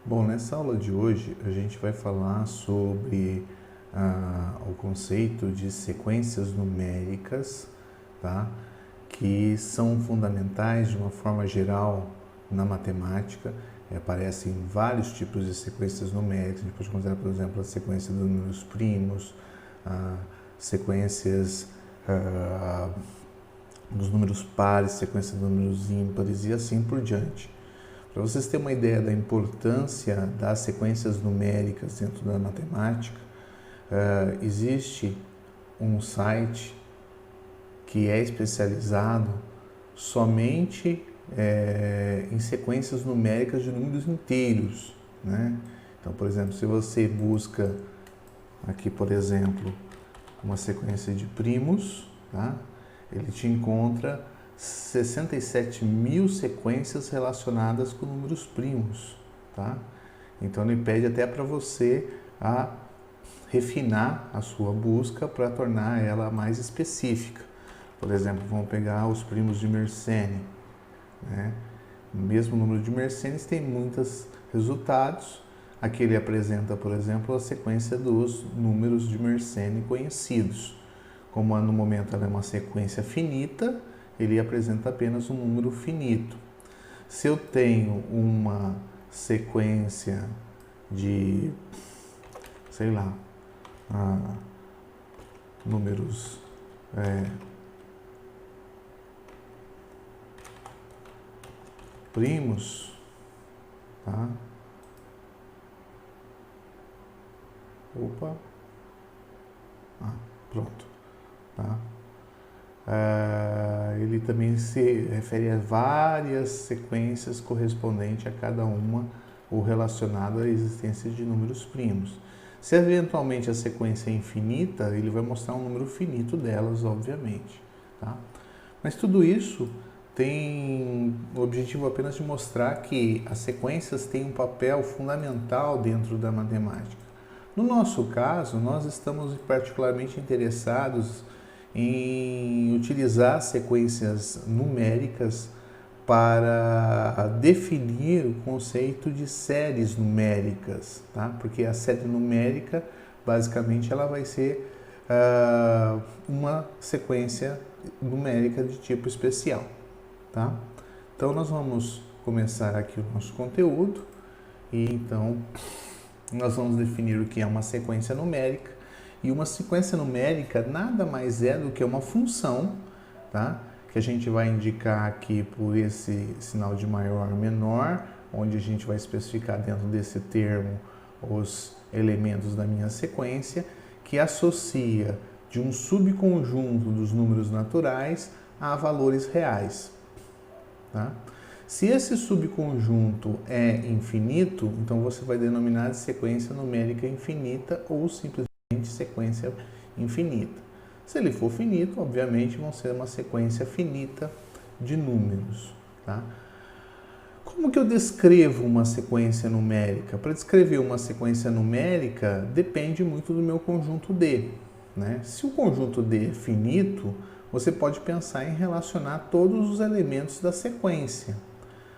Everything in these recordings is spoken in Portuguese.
Bom, nessa aula de hoje a gente vai falar sobre o conceito de sequências numéricas, tá? Que são fundamentais de uma forma geral na matemática. Aparecem vários tipos de sequências numéricas. A gente pode considerar, por exemplo, a sequência dos números primos, sequências dos números pares, sequência dos números ímpares e assim por diante. Para vocês terem uma ideia da importância das sequências numéricas dentro da matemática, existe um site que é especializado somente em sequências numéricas de números inteiros, né? Então, por exemplo, se você busca aqui, por exemplo, uma sequência de primos, tá? Ele te encontra 67 mil sequências relacionadas com números primos, tá? Então ele pede até para você refinar a sua busca para tornar ela mais específica. Por exemplo, vamos pegar os primos de Mersenne, né? O mesmo número de Mersenne tem muitos resultados. Aqui ele apresenta, por exemplo, a sequência dos números de Mersenne conhecidos. Como no momento ela é uma sequência finita, ele apresenta apenas um número finito. Se eu tenho uma sequência de, sei lá, números primos, tá? Pronto, tá? Ele também se refere a várias sequências correspondentes a cada uma ou relacionada à existência de números primos. Se eventualmente a sequência é infinita, ele vai mostrar um número finito delas, obviamente, tá? Mas tudo isso tem o objetivo apenas de mostrar que as sequências têm um papel fundamental dentro da matemática. No nosso caso, nós estamos particularmente interessados em utilizar sequências numéricas para definir o conceito de séries numéricas, tá? Porque a série numérica, basicamente, ela vai ser uma sequência numérica de tipo especial, tá? Então, nós vamos começar aqui o nosso conteúdo e então nós vamos definir o que é uma sequência numérica. E uma sequência numérica nada mais é do que uma função, tá? Que a gente vai indicar aqui por esse sinal de maior ou menor, onde a gente vai especificar dentro desse termo os elementos da minha sequência, que associa de um subconjunto dos números naturais a valores reais, tá? Se esse subconjunto é infinito, então você vai denominar de sequência numérica infinita ou simplesmente sequência infinita. Se ele for finito, obviamente vão ser uma sequência finita de números, tá? Como que eu descrevo uma sequência numérica? Para descrever uma sequência numérica, depende muito do meu conjunto D, né? Se o conjunto D é finito, você pode pensar em relacionar todos os elementos da sequência,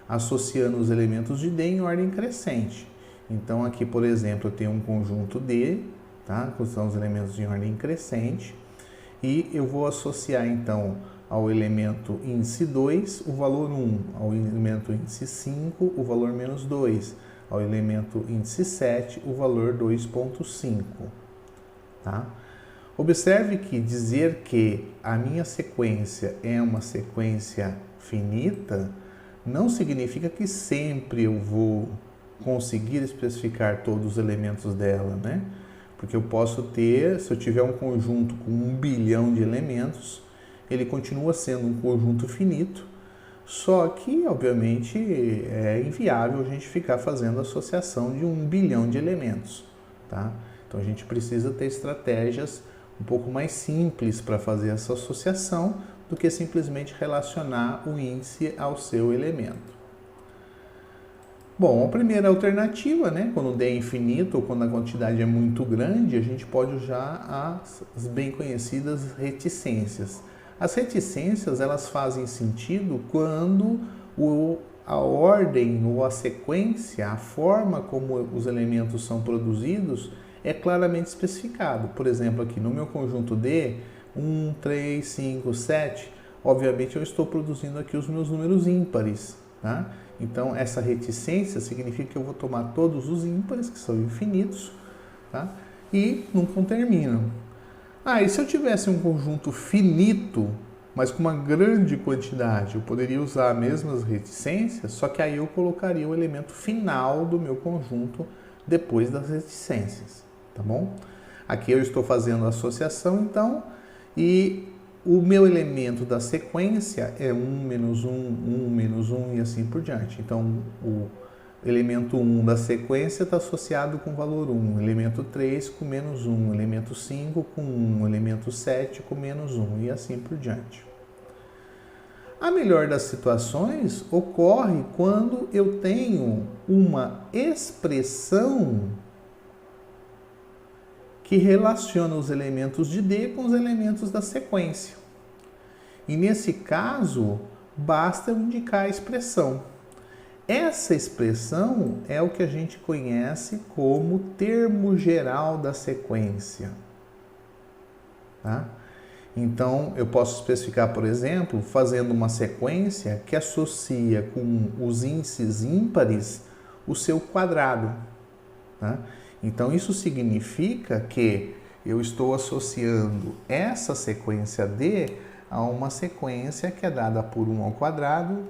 associando os elementos de D em ordem crescente. Então aqui, por exemplo, eu tenho um conjunto D, tá? Que são os elementos em ordem crescente, e eu vou associar então ao elemento índice 2 o valor 1, ao elemento índice 5 o valor menos 2, ao elemento índice 7 o valor 2,5, tá? Observe que dizer que a minha sequência é uma sequência finita não significa que sempre eu vou conseguir especificar todos os elementos dela, né? Porque eu posso ter, se eu tiver um conjunto com 1 bilhão de elementos, ele continua sendo um conjunto finito, só que, obviamente, é inviável a gente ficar fazendo associação de 1 bilhão de elementos, tá? Então a gente precisa ter estratégias um pouco mais simples para fazer essa associação do que simplesmente relacionar o índice ao seu elemento. Bom, a primeira alternativa, né, quando o D é infinito ou quando a quantidade é muito grande, a gente pode usar as bem conhecidas reticências. As reticências, elas fazem sentido quando a ordem ou a sequência, a forma como os elementos são produzidos é claramente especificado. Por exemplo, aqui no meu conjunto D, 1, 3, 5, 7, obviamente eu estou produzindo aqui os meus números ímpares, tá? Então, essa reticência significa que eu vou tomar todos os ímpares, que são infinitos, tá? E nunca terminam. E se eu tivesse um conjunto finito, mas com uma grande quantidade, eu poderia usar as mesmas reticências, só que aí eu colocaria o elemento final do meu conjunto depois das reticências, tá bom? Aqui eu estou fazendo a associação, então, e o meu elemento da sequência é 1, menos 1, 1, menos 1 e assim por diante. Então, o elemento 1 da sequência está associado com o valor 1, elemento 3 com menos 1, elemento 5 com 1, elemento 7 com menos 1 e assim por diante. A melhor das situações ocorre quando eu tenho uma expressão que relaciona os elementos de D com os elementos da sequência. E nesse caso, basta eu indicar a expressão. Essa expressão é o que a gente conhece como termo geral da sequência. Tá? Então, eu posso especificar, por exemplo, fazendo uma sequência que associa com os índices ímpares o seu quadrado. Tá? Então, isso significa que eu estou associando essa sequência D a uma sequência que é dada por 1 ao quadrado,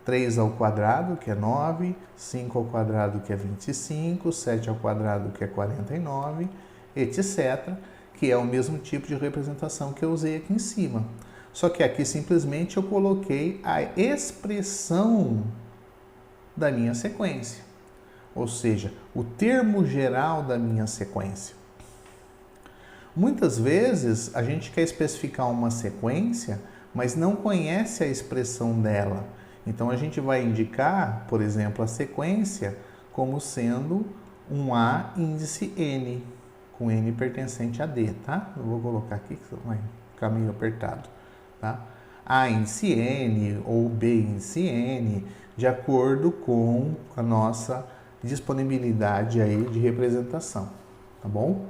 3 ao quadrado, que é 9, 5 ao quadrado, que é 25, 7 ao quadrado, que é 49, etc., que é o mesmo tipo de representação que eu usei aqui em cima. Só que aqui simplesmente eu coloquei a expressão da minha sequência, ou seja, o termo geral da minha sequência. Muitas vezes a gente quer especificar uma sequência, mas não conhece a expressão dela. Então a gente vai indicar, por exemplo, a sequência como sendo um A índice N, com N pertencente a D, tá? Eu vou colocar aqui que vai ficar meio apertado, tá? A índice N ou B índice N, de acordo com a nossa disponibilidade aí de representação, tá bom?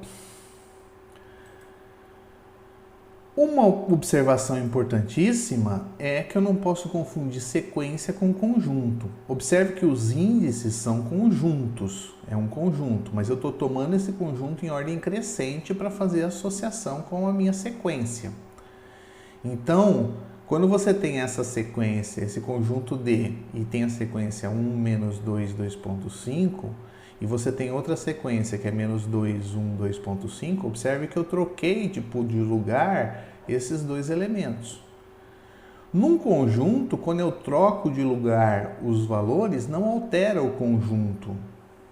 Uma observação importantíssima é que eu não posso confundir sequência com conjunto. Observe que os índices são conjuntos, é um conjunto, mas eu estou tomando esse conjunto em ordem crescente para fazer associação com a minha sequência. Então, quando você tem essa sequência, esse conjunto D, e tem a sequência 1, menos 2, 2.5, e você tem outra sequência que é menos 2, 1, 2.5, observe que eu troquei de lugar esses dois elementos. Num conjunto, quando eu troco de lugar os valores, não altera o conjunto,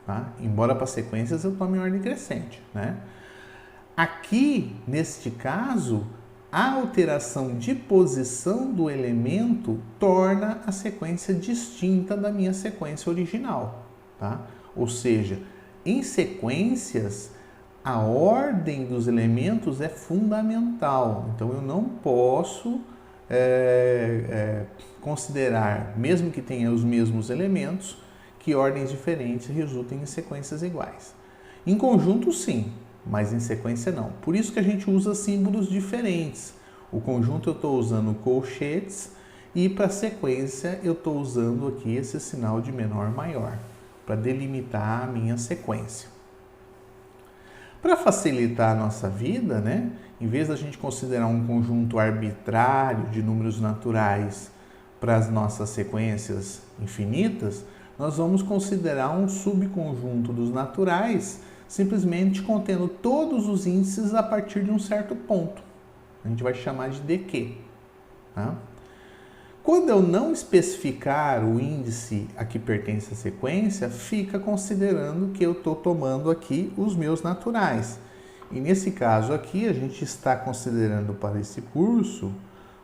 tá? Embora para sequências eu tome em ordem crescente, né? Aqui, neste caso, a alteração de posição do elemento torna a sequência distinta da minha sequência original, tá? Ou seja, em sequências, a ordem dos elementos é fundamental. Então, eu não posso considerar, mesmo que tenha os mesmos elementos, que ordens diferentes resultem em sequências iguais. Em conjunto, sim, mas em sequência, não. Por isso que a gente usa símbolos diferentes. O conjunto eu estou usando colchetes e para a sequência eu estou usando aqui esse sinal de menor maior, para delimitar a minha sequência. Para facilitar a nossa vida, né, em vez da gente considerar um conjunto arbitrário de números naturais para as nossas sequências infinitas, nós vamos considerar um subconjunto dos naturais simplesmente contendo todos os índices a partir de um certo ponto. A gente vai chamar de DQ. Tá? Quando eu não especificar o índice a que pertence a sequência, fica considerando que eu estou tomando aqui os meus naturais. E nesse caso aqui, a gente está considerando para esse curso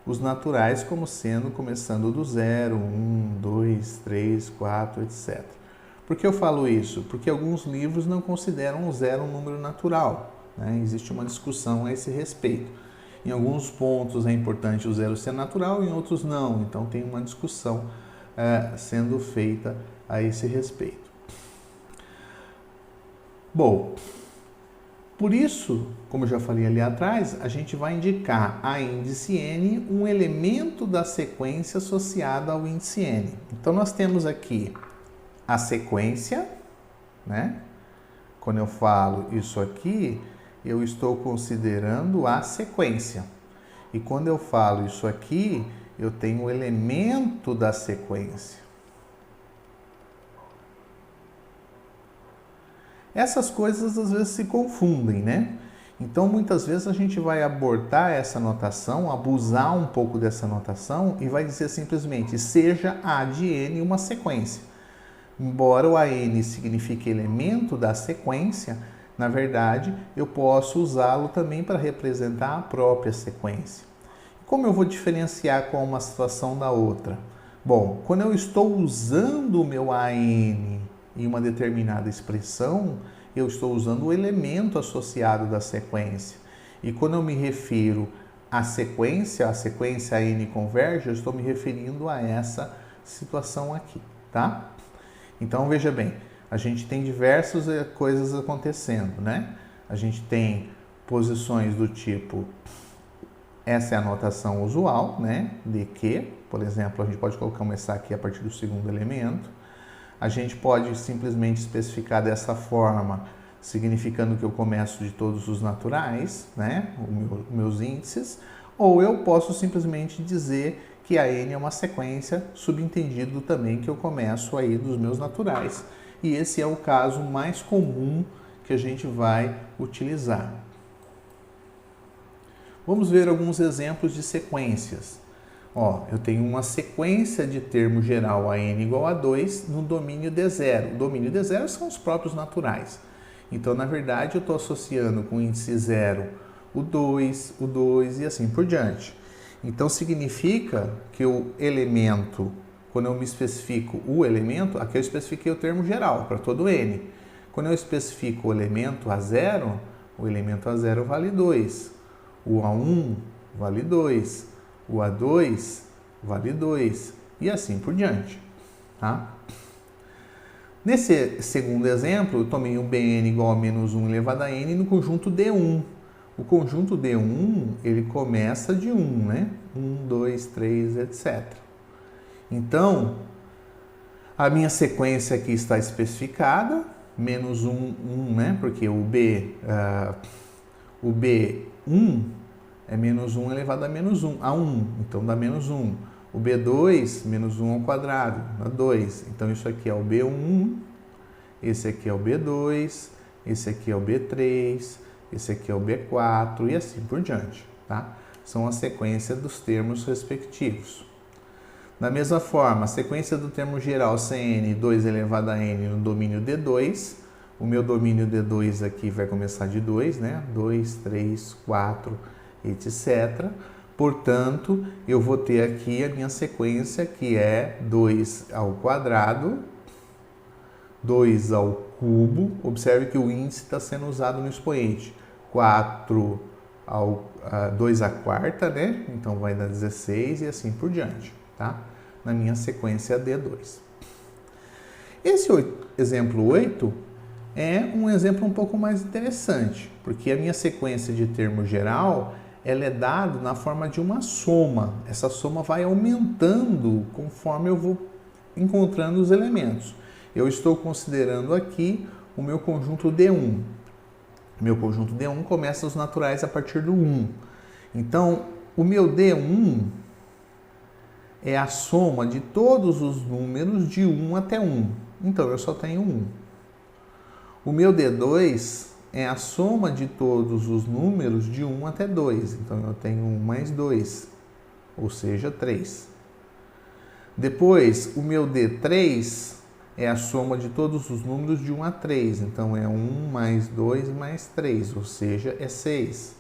os naturais como sendo começando do 0, 1, 2, 3, 4, etc. Por que eu falo isso? Porque alguns livros não consideram o 0 um número natural, né? Existe uma discussão a esse respeito. Em alguns pontos é importante o 0 ser natural, em outros não. Então tem uma discussão sendo feita a esse respeito. Bom, por isso, como eu já falei ali atrás, a gente vai indicar a índice N um elemento da sequência associada ao índice N. Então, nós temos aqui a sequência, né? Quando eu falo isso aqui, eu estou considerando a sequência. E quando eu falo isso aqui, eu tenho o elemento da sequência. Essas coisas às vezes se confundem, né? Então, muitas vezes a gente vai abortar essa notação, abusar um pouco dessa notação e vai dizer simplesmente, seja A de N uma sequência. Embora o AN signifique elemento da sequência, na verdade, eu posso usá-lo também para representar a própria sequência. Como eu vou diferenciar qual uma situação da outra? Bom, quando eu estou usando o meu AN em uma determinada expressão, eu estou usando o elemento associado da sequência. E quando eu me refiro à sequência AN converge, eu estou me referindo a essa situação aqui, tá? Então, veja bem, a gente tem diversas coisas acontecendo, né? A gente tem posições do tipo, essa é a notação usual, né? De que, por exemplo, a gente pode começar aqui a partir do segundo elemento. A gente pode simplesmente especificar dessa forma, significando que eu começo de todos os naturais, né? Meus índices, ou eu posso simplesmente dizer que a N é uma sequência, subentendido também que eu começo aí dos meus naturais. E esse é o caso mais comum que a gente vai utilizar. Vamos ver alguns exemplos de sequências. Eu tenho uma sequência de termo geral a n igual a 2 no domínio D0. O domínio D0 são os próprios naturais. Então, na verdade, eu estou associando com o índice 0 o 2 e assim por diante. Então, significa que o elemento, quando eu me especifico o elemento, aqui eu especifiquei o termo geral para todo n. Quando eu especifico o elemento A0, o elemento A0 vale 2. O A1 vale 2. O A2 vale 2 e assim por diante, tá? Nesse segundo exemplo, eu tomei o Bn igual a menos 1 elevado a n no conjunto D1. O conjunto D1, ele começa de 1, né? 1, 2, 3, etc. Então, a minha sequência aqui está especificada, menos 1, 1, né? Porque o B1 é menos 1 elevado a menos 1, a 1, então dá menos 1. O B2, menos 1 ao quadrado, dá 2. Então isso aqui é o B1, esse aqui é o B2, esse aqui é o B3, esse aqui é o B4 e assim por diante, tá? São a sequência dos termos respectivos. Da mesma forma, a sequência do termo geral Cn, 2 elevado a n no domínio D2, o meu domínio D2 aqui vai começar de 2, né? 2, 3, 4, etc. Portanto, eu vou ter aqui a minha sequência que é 2 ao quadrado, 2 ao cubo. Observe que o índice está sendo usado no expoente. 4 ao 2 à quarta, né? Então vai dar 16 e assim por diante, tá? Na minha sequência D2. Esse exemplo 8 é um exemplo um pouco mais interessante, porque a minha sequência de termo geral ela é dada na forma de uma soma. Essa soma vai aumentando conforme eu vou encontrando os elementos. Eu estou considerando aqui o meu conjunto D1. Meu conjunto D1 começa os naturais a partir do 1. Então, o meu D1 é a soma de todos os números de 1 até 1. Então, eu só tenho 1. O meu D2 é a soma de todos os números de 1 até 2. Então, eu tenho 1 mais 2, ou seja, 3. Depois, o meu D3 é a soma de todos os números de 1 a 3. Então, é 1 mais 2 mais 3, ou seja, é 6.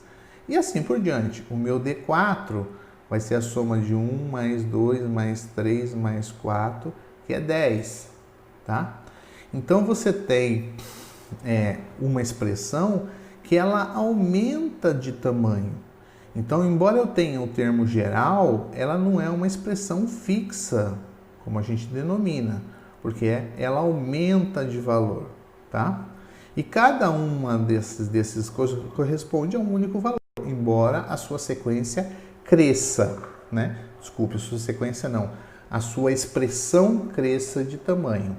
E assim por diante. O meu D4 vai ser a soma de 1 mais 2 mais 3 mais 4, que é 10. Tá? Então, você tem uma expressão que ela aumenta de tamanho. Então, embora eu tenha o termo geral, ela não é uma expressão fixa, como a gente denomina, porque ela aumenta de valor, tá? E cada uma desses coisas corresponde a um único valor, embora a sua sequência cresça, né? Desculpe, a sua sequência não, a sua expressão cresça de tamanho.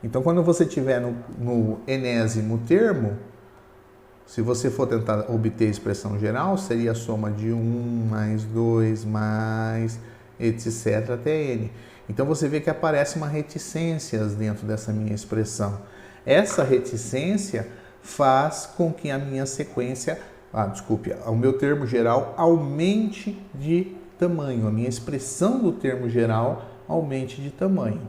Então, quando você estiver no enésimo termo, se você for tentar obter a expressão geral, seria a soma de 1 mais 2 mais etc. até n. Então, você vê que aparece uma reticência dentro dessa minha expressão. Essa reticência faz com que a minha sequência, o meu termo geral aumente de tamanho, a minha expressão do termo geral aumente de tamanho.